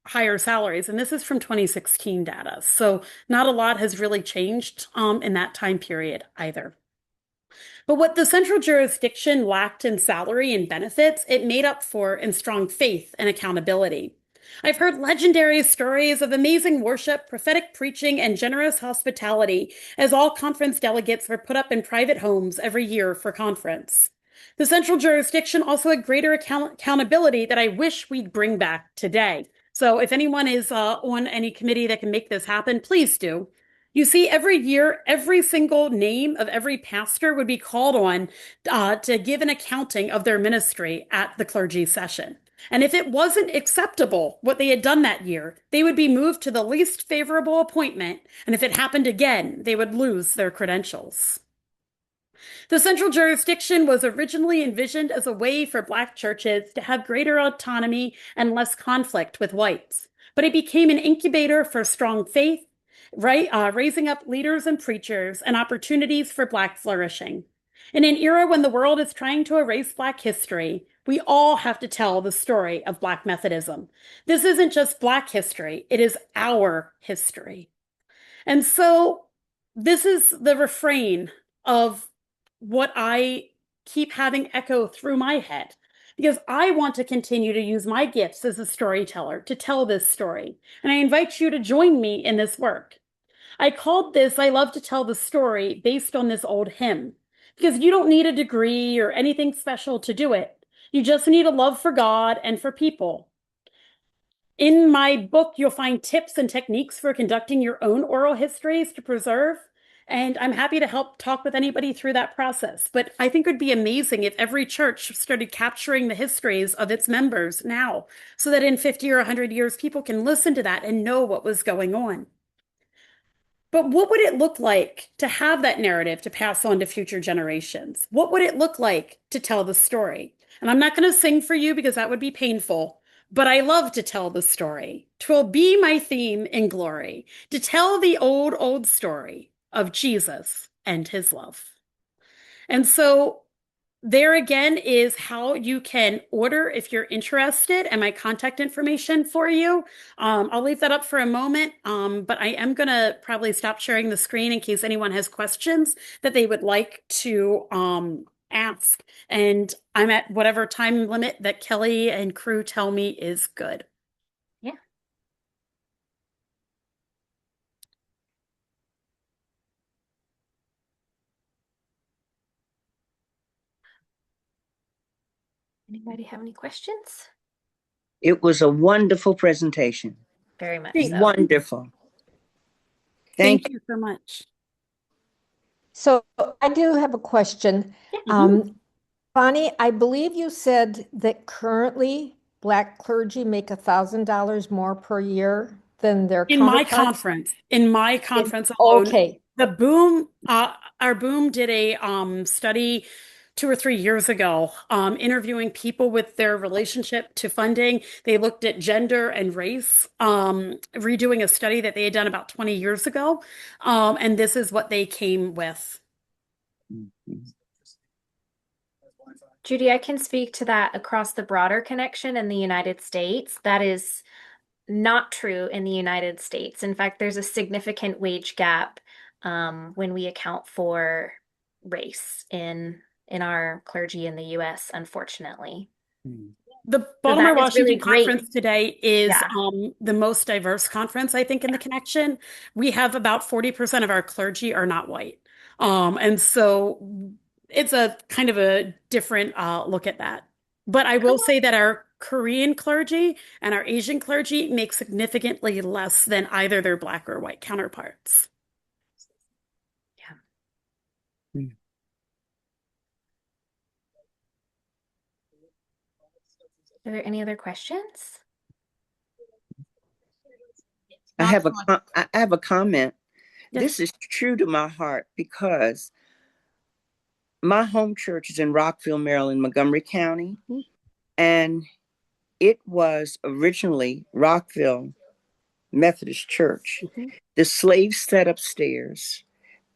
higher salaries. And this is from 2016 data. So not a lot has really changed in that time period either. But what the central jurisdiction lacked in salary and benefits, it made up for in strong faith and accountability. I've heard legendary stories of amazing worship, prophetic preaching, and generous hospitality as all conference delegates were put up in private homes every year for conference. The central jurisdiction also had greater accountability that I wish we'd bring back today. So if anyone is on any committee that can make this happen, please do. You see, every year, every single name of every pastor would be called on to give an accounting of their ministry at the clergy session. And if it wasn't acceptable what they had done that year, they would be moved to the least favorable appointment. And if it happened again, they would lose their credentials. The central jurisdiction was originally envisioned as a way for Black churches to have greater autonomy and less conflict with whites. But it became an incubator for strong faith, raising up leaders and preachers and opportunities for Black flourishing. In an era when the world is trying to erase Black history, we all have to tell the story of Black Methodism. This isn't just Black history, it is our history. And so this is the refrain of what I keep having echo through my head, because I want to continue to use my gifts as a storyteller to tell this story. And I invite you to join me in this work. I called this, I Love to Tell the Story, based on this old hymn, because you don't need a degree or anything special to do it. You just need a love for God and for people. In my book, you'll find tips and techniques for conducting your own oral histories to preserve, and I'm happy to help talk with anybody through that process. But I think it would be amazing if every church started capturing the histories of its members now, so that in 50 or 100 years, people can listen to that and know what was going on. But what would it look like to have that narrative to pass on to future generations? What would it look like to tell the story? And I'm not going to sing for you because that would be painful, but I love to tell the story. 'Twill be my theme in glory, to tell the old, old story of Jesus and his love. And so there again is how you can order if you're interested, and my contact information for you. I'll leave that up for a moment, but I am going to probably stop sharing the screen in case anyone has questions that they would like to ask. And I'm at whatever time limit that Kelly and crew tell me is good. Yeah. Anybody have any questions? It was a wonderful presentation. Very much Thank so. you. Wonderful. Thank you so much. So I do have a question. Bonnie, I believe you said that currently Black clergy make $1,000 more per year than their In my counterparts? conference alone, Okay. our boom did a study 2 or 3 years ago, interviewing people with their relationship to funding. They looked at gender and race, redoing a study that they had done about 20 years ago. And this is what they came with. Judy, I can speak to that across the broader connection in the United States. That is not true in the United States. In fact, there's a significant wage gap when we account for race in our clergy in the US, unfortunately. The So Baltimore that is really Washington great. Conference today is Yeah. the most diverse conference, I think, in the connection. We have about 40% of our clergy are not white. And so it's a kind of a different look at that. But I will say that our Korean clergy and our Asian clergy make significantly less than either their black or white counterparts. Yeah. Mm. Are there any other questions? I have a comment. Yes. This is true to my heart because my home church is in Rockville, Maryland, Montgomery County, and it was originally Rockville Methodist Church. Mhm. The slaves sat upstairs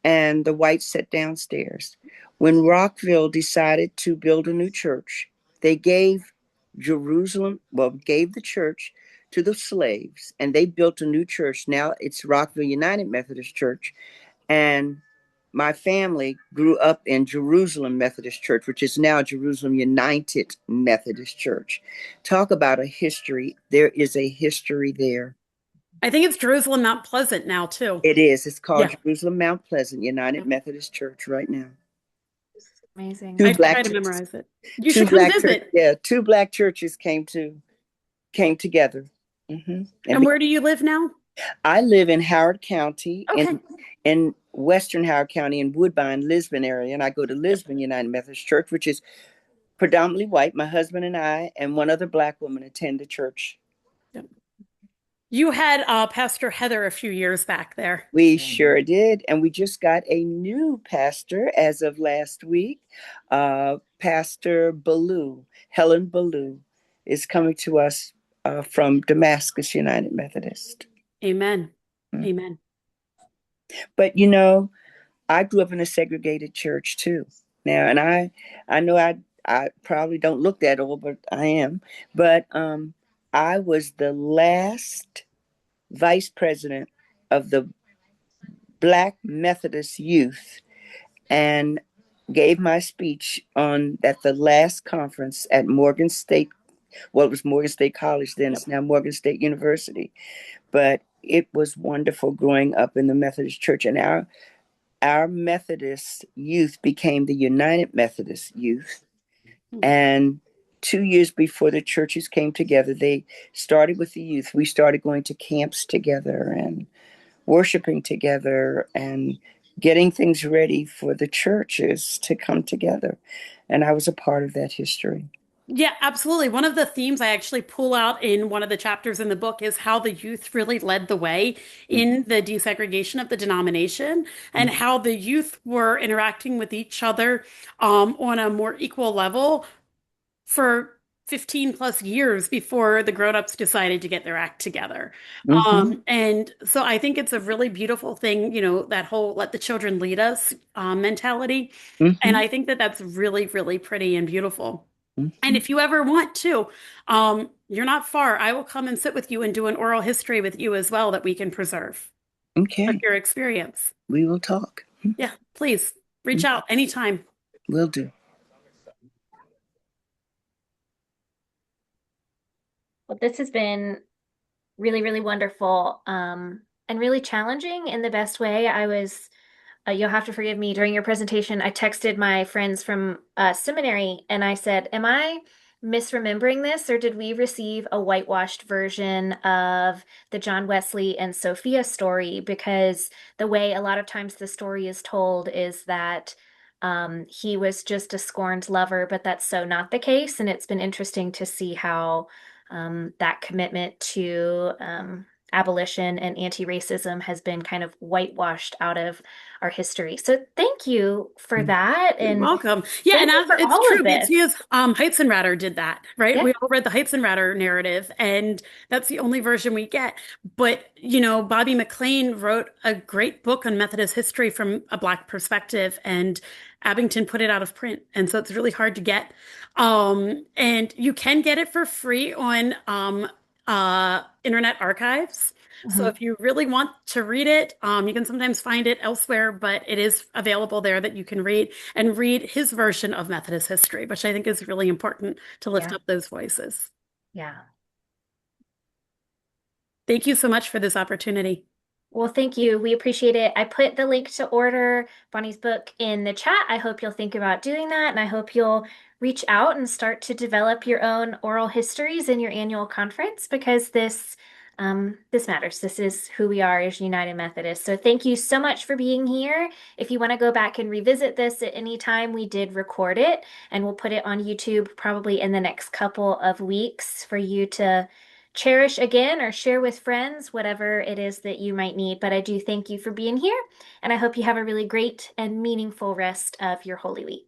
and the whites sat downstairs. When Rockville decided to build a new church, they gave gave the church to the slaves, and they built a new church. Now it's Rockville United Methodist Church. And my family grew up in Jerusalem Methodist Church, which is now Jerusalem United Methodist Church. Talk about a history. There is a history there. I think it's Jerusalem Mount Pleasant now, too. It is. It's called Yeah. Jerusalem Mount Pleasant United Methodist Church right now. Amazing. Two I black try to churches. memorize it. You should come visit. Two black churches came together. And where do you live now? I live in Howard County, Okay. in western Howard County, in Woodbine, Lisbon area, and I go to Lisbon United Methodist Church, which is predominantly white. My husband and I and one other black woman attend the church. Yep. You had Pastor Heather a few years back there. We sure did, and we just got a new pastor as of last week. Pastor Ballou, Helen Ballou, is coming to us from Damascus United Methodist. Amen. Mm. Amen. But I grew up in a segregated church too. Now, and I know I probably don't look that old, but I am. But I was the last vice president of the Black Methodist Youth, and gave my speech at the last conference at Morgan State. Well, it was Morgan State College then. It's now Morgan State University. But it was wonderful growing up in the Methodist Church, and our Methodist youth became the United Methodist Youth. And 2 years before the churches came together, they started with the youth. We started going to camps together and worshiping together and getting things ready for the churches to come together. And I was a part of that history. Yeah, absolutely. One of the themes I actually pull out in one of the chapters in the book is how the youth really led the way in the desegregation of the denomination, and how the youth were interacting with each other on a more equal level for 15 plus years before the grown-ups decided to get their act together. And so I think it's a really beautiful thing, that whole let the children lead us mentality. And I think that that's really, really pretty and beautiful. And if you ever want to, you're not far. I will come and sit with you and do an oral history with you as well that we can preserve of your experience. We will talk. Yeah, please reach out anytime. Will do. Well, this has been really, really wonderful, and really challenging in the best way. You'll have to forgive me, during your presentation, I texted my friends from seminary and I said, am I misremembering this, or did we receive a whitewashed version of the John Wesley and Sophia story? Because the way a lot of times the story is told is that he was just a scorned lover, but that's so not the case. And it's been interesting to see how that commitment to abolition and anti-racism has been kind of whitewashed out of our history. So thank you for that. You're And welcome. Yeah, thank and you for it's all true of this. because Heisenratter did that, right? Yeah. We all read the Heisenratter narrative, and that's the only version we get. But, Bobby McLean wrote a great book on Methodist history from a Black perspective, and Abington put it out of print. And so it's really hard to get. And you can get it for free on Internet Archives. So Mhm. if you really want to read it, you can sometimes find it elsewhere, but it is available there that you can read and read his version of Methodist history, which I think is really important to lift Yeah. up those voices. Yeah. Thank you so much for this opportunity. Well, thank you. We appreciate it. I put the link to order Bonnie's book in the chat. I hope you'll think about doing that, and I hope you'll reach out and start to develop your own oral histories in your annual conference because this matters. This is who we are as United Methodists. So thank you so much for being here. If you want to go back and revisit this at any time, we did record it, and we'll put it on YouTube probably in the next couple of weeks for you to cherish again or share with friends, whatever it is that you might need. But I do thank you for being here, and I hope you have a really great and meaningful rest of your Holy Week.